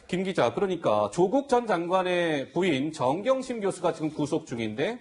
김 기자, 그러니까 조국 전 장관의 부인 정경심 교수가 지금 구속 중인데,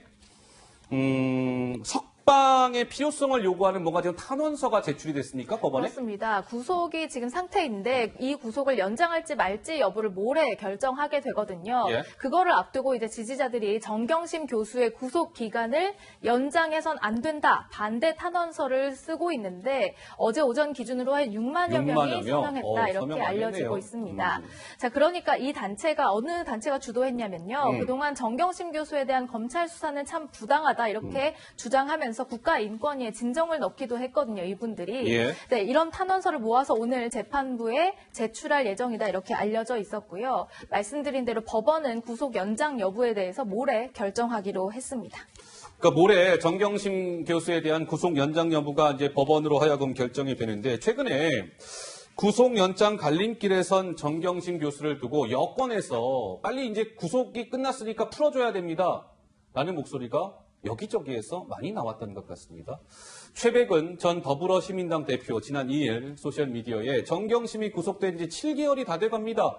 석방의 필요성을 요구하는 뭔가 지금 탄원서가 제출이 됐습니까, 법원에? 그렇습니다. 구속이 지금 상태인데 이 구속을 연장할지 말지 여부를 모레 결정하게 되거든요. 예. 그거를 앞두고 이제 지지자들이 정경심 교수의 구속 기간을 연장해선 안 된다, 반대 탄원서를 쓰고 있는데 어제 오전 기준으로 한 6만여 명이 서명했다, 이렇게 서명 알려지고 많겠네요. 있습니다. 자, 그러니까 이 단체가 어느 단체가 주도했냐면요. 그동안 정경심 교수에 대한 검찰 수사는 참 부당하다, 이렇게 주장하면서 국가인권위에 진정을 넣기도 했거든요, 이분들이. 예. 네, 이런 탄원서를 모아서 오늘 재판부에 제출할 예정이다, 이렇게 알려져 있었고요. 말씀드린 대로 법원은 구속 연장 여부에 대해서 모레 결정하기로 했습니다. 그러니까 모레 정경심 교수에 대한 구속 연장 여부가 이제 법원으로 하여금 결정이 되는데, 최근에 구속 연장 갈림길에 선 정경심 교수를 두고 여권에서 빨리 이제 구속이 끝났으니까 풀어줘야 됩니다 라는 목소리가 여기저기에서 많이 나왔던 것 같습니다. 최백은 전 더불어시민당 대표 지난 2일 소셜미디어에 정경심이 구속된 지 7개월이 다 돼갑니다.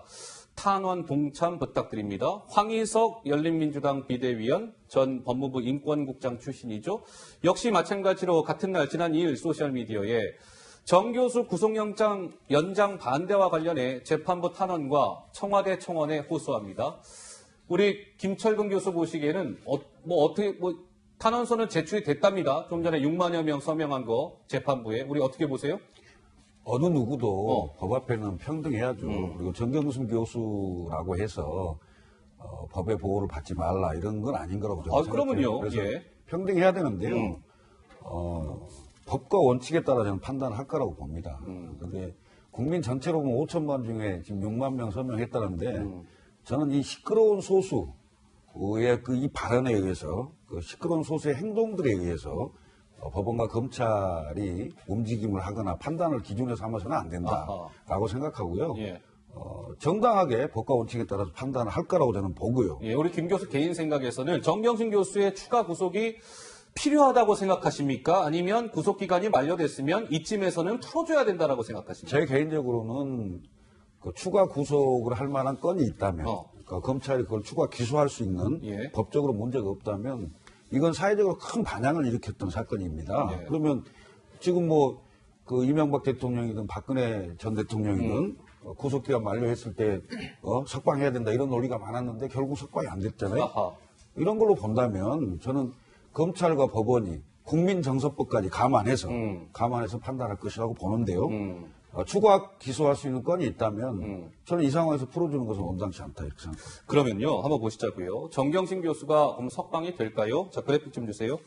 탄원 동참 부탁드립니다. 황희석 열린민주당 비대위원, 전 법무부 인권국장 출신이죠. 역시 마찬가지로 같은 날 지난 2일 소셜미디어에 정 교수 구속영장 연장 반대와 관련해 재판부 탄원과 청와대 청원에 호소합니다. 우리 김철근 교수 보시기에는 탄원서는 제출이 됐답니다. 좀 전에 6만여 명 서명한 거 재판부에. 우리 어떻게 보세요? 어느 누구도 법 앞에는 평등해야죠. 그리고 정경심 교수라고 해서 법의 보호를 받지 말라, 이런 건 아닌 거라고 저는 생각해요. 그러면요. 그래서 예. 평등해야 되는데요. 법과 원칙에 따라 저는 판단을 할 거라고 봅니다. 그런데 국민 전체로 보면 5천만 중에 지금 6만 명 서명했다는데 저는 이 시끄러운 소수의 이 발언에 의해서, 그 시끄러운 소수의 행동들에 의해서 법원과 검찰이 움직임을 하거나 판단을 기준에 삼아서는 안 된다라고 생각하고요. 예. 정당하게 법과 원칙에 따라서 판단을 할 거라고 저는 보고요. 예, 우리 김 교수 개인 생각에서는 정경심 교수의 추가 구속이 필요하다고 생각하십니까? 아니면 구속기간이 만료됐으면 이쯤에서는 풀어줘야 된다라고 생각하십니까? 제 개인적으로는 그 추가 구속을 할 만한 건이 있다면, 그러니까 검찰이 그걸 추가 기소할 수 있는 예. 법적으로 문제가 없다면 이건 사회적으로 큰 반향을 일으켰던 사건입니다. 예. 그러면 지금 그 이명박 대통령이든 박근혜 전 대통령이든 구속기간 만료했을 때 석방해야 된다, 이런 논리가 많았는데 결국 석방이 안 됐잖아요. 아하. 이런 걸로 본다면 저는 검찰과 법원이 국민정서법까지 감안해서 판단할 것이라고 보는데요. 추가 기소할 수 있는 건이 있다면 저는 이 상황에서 풀어주는 것은 온당치 않다, 이렇게 생각합니다. 그러면요, 한번 보시자고요. 정경심 교수가 석방이 될까요? 자, 그래픽 좀 주세요.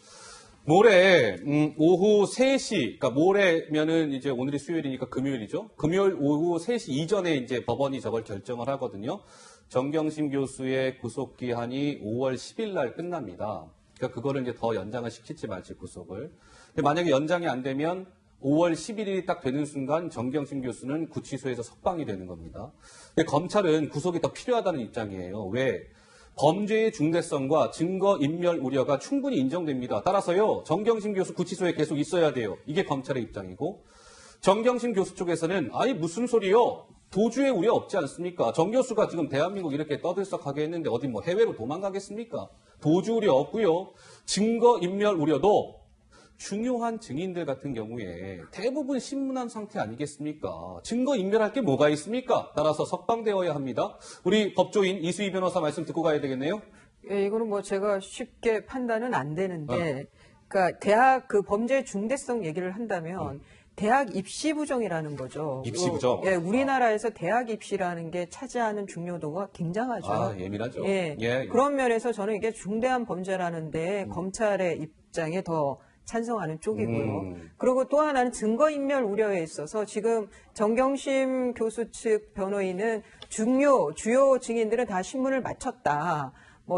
모레 오후 3시, 그러니까 모레면은 이제 오늘이 수요일이니까 금요일이죠. 금요일 오후 3시 이전에 이제 법원이 저걸 결정을 하거든요. 정경심 교수의 구속 기한이 5월 10일 날 끝납니다. 그러니까 그거를 이제 더 연장을 시킬지 말지, 구속을. 근데 만약에 연장이 안 되면 5월 11일이 딱 되는 순간 정경심 교수는 구치소에서 석방이 되는 겁니다. 근데 검찰은 구속이 더 필요하다는 입장이에요. 왜? 범죄의 중대성과 증거 인멸 우려가 충분히 인정됩니다. 따라서요, 정경심 교수 구치소에 계속 있어야 돼요. 이게 검찰의 입장이고, 정경심 교수 쪽에서는 아니 무슨 소리요? 도주의 우려 없지 않습니까? 정 교수가 지금 대한민국 이렇게 떠들썩하게 했는데 어디 해외로 도망가겠습니까? 도주 우려 없고요. 증거 인멸 우려도 중요한 증인들 같은 경우에 대부분 신문한 상태 아니겠습니까? 증거 인멸할 게 뭐가 있습니까? 따라서 석방되어야 합니다. 우리 법조인 이수희 변호사 말씀 듣고 가야 되겠네요. 예, 이거는 제가 쉽게 판단은 안 되는데, 그러니까 대학 그 범죄의 중대성 얘기를 한다면 대학 입시 부정이라는 거죠. 입시 부정. 예, 우리나라에서 대학 입시라는 게 차지하는 중요도가 굉장하죠. 아, 예민하죠. 예. 그런 면에서 저는 이게 중대한 범죄라는데 검찰의 입장에 더 찬성하는 쪽이고요. 그리고 또 하나는 증거인멸 우려에 있어서 지금 정경심 교수 측 변호인은 주요 증인들은 다 신문을 마쳤다,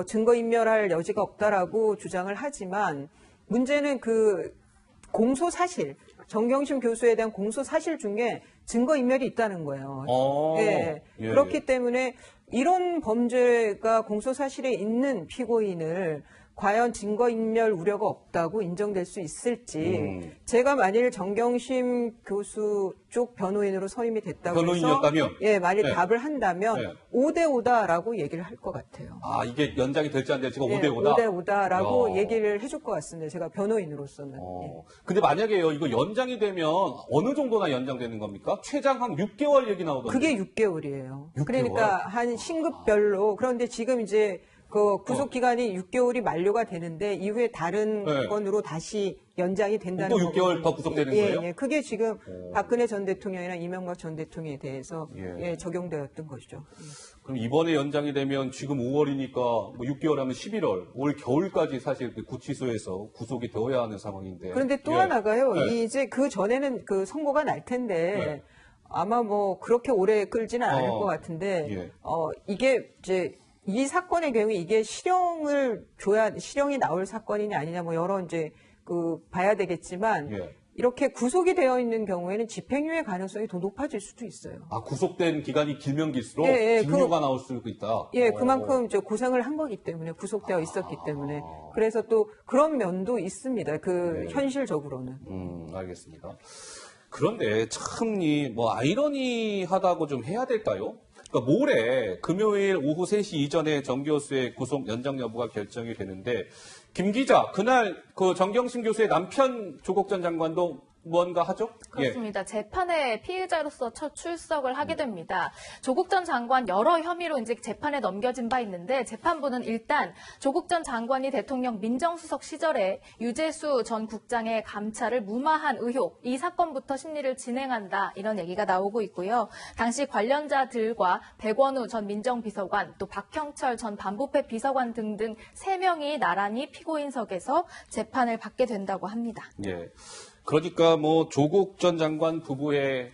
증거인멸할 여지가 없다라고 주장을 하지만, 문제는 그 공소 사실, 정경심 교수에 대한 공소 사실 중에 증거인멸이 있다는 거예요. 예. 그렇기 때문에 이런 범죄가 공소 사실에 있는 피고인을 과연 증거인멸 우려가 없다고 인정될 수 있을지 제가 만일 정경심 교수 쪽 변호인으로 선임이 됐다고 해서 변호인이었다면? 예, 만일 네. 답을 한다면 네. 5대5다라고 얘기를 할 것 같아요. 아, 이게 연장이 될지 안 될지가 예, 5대5다? 5대5다라고 야. 얘기를 해줄 것 같습니다. 제가 변호인으로서는. 예. 근데 만약에요, 이거 연장이 되면 어느 정도나 연장되는 겁니까? 최장 한 6개월 얘기 나오던데. 그게 6개월이에요. 6개월? 그러니까 한 신급별로 그런데 지금 이제 그 구속 기간이 6개월이 만료가 되는데 이후에 다른 네. 건으로 다시 연장이 된다는 또 6개월 거거든요. 더 구속되는 예, 거예요? 예. 그게 지금 박근혜 전 대통령이나 이명박 전 대통령에 대해서 예. 예, 적용되었던 것이죠. 그럼 이번에 연장이 되면 지금 5월이니까 뭐 6개월 하면 11월, 올 겨울까지 사실 그 구치소에서 구속이 되어야 하는 상황인데. 그런데 또 예. 하나가요. 네. 이제 그 전에는 그 선고가 날 텐데 네. 아마 뭐 그렇게 오래 끌지는 않을 것 같은데 예. 이게 이제 이 사건의 경우에 이게 실형이 나올 사건이냐 아니냐 뭐 여러 이제 그 봐야 되겠지만 예. 이렇게 구속이 되어 있는 경우에는 집행유예 가능성이 더 높아질 수도 있어요. 아, 구속된 기간이 길면 길수록 예, 예, 징류가 나올 수도 있다. 예, 그만큼 저 고생을 한 거기 때문에 구속되어 있었기 때문에 그래서 또 그런 면도 있습니다. 그 현실적으로는. 알겠습니다. 그런데 참, 뭐, 아이러니하다고 좀 해야 될까요? 그러니까 모레 금요일 오후 3시 이전에 정 교수의 구속 연장 여부가 결정이 되는데, 김 기자, 그날 그 정경심 교수의 남편 조국 전 장관도 무언가 하죠? 그렇습니다. 재판에 피의자로서 첫 출석을 하게 됩니다. 조국 전 장관 여러 혐의로 이제 재판에 넘겨진 바 있는데 재판부는 일단 조국 전 장관이 대통령 민정수석 시절에 유재수 전 국장의 감찰을 무마한 의혹, 이 사건부터 심리를 진행한다 이런 얘기가 나오고 있고요. 당시 관련자들과 백원우 전 민정비서관, 또 박형철 전 반부패 비서관 등등 3명이 나란히 피고인석에서 재판을 받게 된다고 합니다. 예. 그러니까 뭐 조국 전 장관 부부의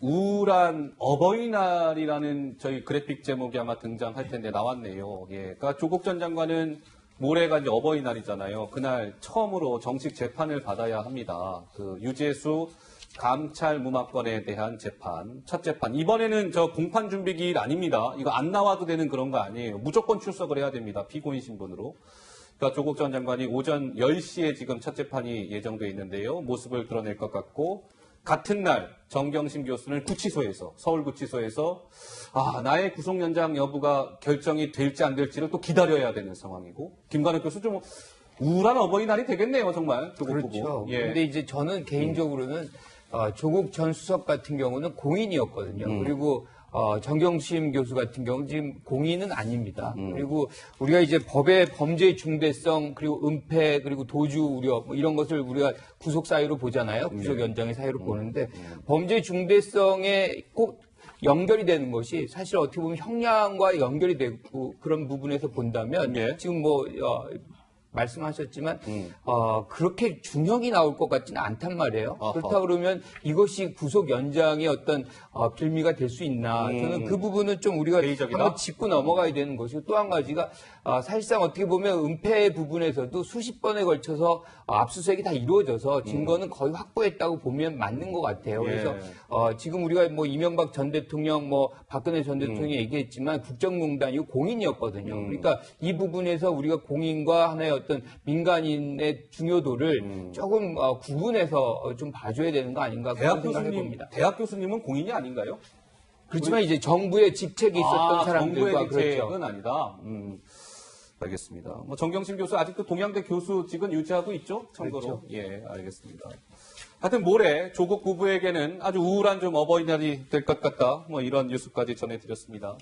우울한 어버이날이라는 저희 그래픽 제목이 아마 등장할 텐데 나왔네요. 예. 그러니까 조국 전 장관은 모레가 이제 어버이날이잖아요. 그날 처음으로 정식 재판을 받아야 합니다. 그 유재수 감찰 무마건에 대한 재판, 첫 재판. 이번에는 저 공판 준비 기일 아닙니다. 이거 안 나와도 되는 그런 거 아니에요. 무조건 출석을 해야 됩니다. 피고인 신분으로. 그러니까 조국 전 장관이 오전 10시에 지금 첫 재판이 예정돼 있는데요. 모습을 드러낼 것 같고 같은 날 정경심 교수는 구치소에서 서울구치소에서 나의 구속 연장 여부가 결정이 될지 안 될지를 또 기다려야 되는 상황이고 김관욱 교수 좀 우울한 어버이날이 되겠네요. 정말 조국 그렇죠. 부부. 예. 근데 이제 저는 개인적으로는 조국 전 수석 같은 경우는 공인이었거든요. 그리고 정경심 교수 같은 경우는 지금 공인은 아닙니다. 그리고 우리가 이제 법의 범죄의 중대성, 그리고 은폐, 그리고 도주 우려, 뭐 이런 것을 우리가 구속 사유로 보잖아요. 구속 연장의 사유로 보는데, 범죄 중대성에 꼭 연결이 되는 것이 사실 어떻게 보면 형량과 연결이 되고 그런 부분에서 본다면, 예. 지금 뭐, 말씀하셨지만 그렇게 중형이 나올 것 같지는 않단 말이에요. 아하. 그렇다 그러면 이것이 구속 연장의 어떤 빌미가 될 수 있나? 저는 그 부분은 좀 우리가 회의적이다? 한번 짚고 넘어가야 되는 것이고 또 한 가지가 사실상 어떻게 보면 은폐 부분에서도 수십 번에 걸쳐서 압수수색이 다 이루어져서 증거는 거의 확보했다고 보면 맞는 것 같아요. 예. 그래서 지금 우리가 뭐 이명박 전 대통령, 뭐 박근혜 전 대통령이 얘기했지만 국정농단이고 공인이었거든요. 그러니까 이 부분에서 우리가 공인과 하나의 어떤 민간인의 중요도를 조금 구분해서 좀 봐줘야 되는 거 아닌가 그런 생각을 해봅니다. 대학 교수님은 공인이 아닌가요? 그렇지만 이제 정부의 직책이 있었던 사람들과 정부의 직책은 그렇죠. 아니다. 알겠습니다. 뭐 정경심 교수 아직도 동양대 교수직은 유지하고 있죠? 참고로. 그렇죠. 예, 알겠습니다. 하여튼 모레 조국 부부에게는 아주 우울한 좀 어버이날이 될 것 같다. 뭐 이런 뉴스까지 전해드렸습니다.